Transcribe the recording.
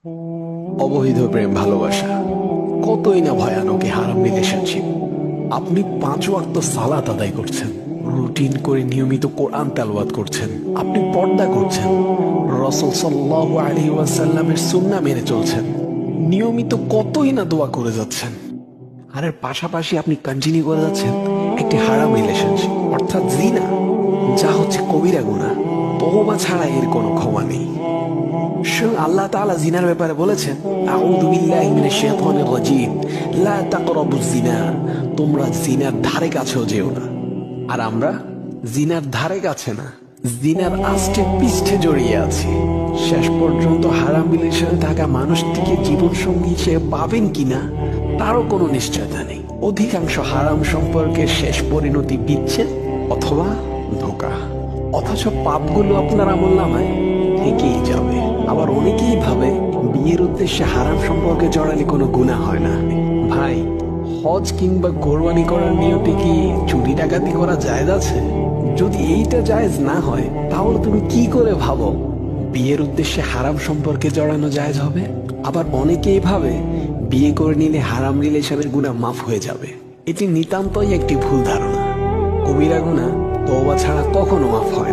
অবৈধ প্রেম ভালোবাসা কতই না ভয়ানক এই হারাম রিলেশনশিপ। আপনি 5 ওয়াক্ত সালাত আদায় করছেন, রুটিন করে নিয়মিত কোরআন তেলাওয়াত করছেন, আপনি পর্দা করছেন, রাসূল সাল্লাল্লাহু আলাইহি ওয়াসাল্লামের সুন্নাহ মেনে চলছেন, নিয়মিত কতই না দোয়া করে যাচ্ছেন, আর এর পাশাপাশি আপনি কন্টিনিউ করে যাচ্ছেন একটি হারাম রিলেশনশিপ অর্থাৎ জিনা, যা হচ্ছে কবিরা গুনাহ। তওবা ছাড়া এর কোনো ক্ষমা নেই। স্বয়ং আল্লাহ তাআলা জিনার ব্যাপারে বলেছেন, আউযু বিল্লাহি মিনাশ শাইতানির রাজীম, লা তাকরাবুজ জিনা, তোমরা জিনার ধারে কাছেও যেও না। আর আমরা জিনার ধারে কাছে না, জিনার আষ্টে পৃষ্ঠে জড়িয়ে আছি। শেষ পর্যন্ত হারাম রিলেশনে থাকা মানুষটিকে জীবনসঙ্গী হিসেবে পাবেন কিনা তারও কোনো নিশ্চয়তা নেই। অধিকাংশ হারাম সম্পর্কের শেষ পরিণতি বিচ্ছেদ অথবা ধোঁকা, অথচ পাপগুলো আপনার আমলনামায় থেকেই যাবে। আবার অনেকেই ভাবে বিয়ের উদ্দেশ্যে হারাম সম্পর্কে জড়ালে কোনো গুনাহ হয় না। ভাই, হজ কিংবা কোরবানি করার নিয়তে কি চুরি ডাকাতি করা জায়েজ আছে? যদি এইটা জায়েজ না হয়, তাহলে তুমি কি করে ভাবো বিয়ের উদ্দেশ্যে হারাম সম্পর্কে জড়ানো জায়েজ হবে? আবার অনেকেই ভাবে বিয়ে করে নিলে হারাম রিলেশনের গুনাহ মাফ হয়ে যাবে। এটি নিতান্তই একটি ভুল ধারণা। কবিরা গুনাহ তওবা ছাড়া কখনো মাফ হয় না।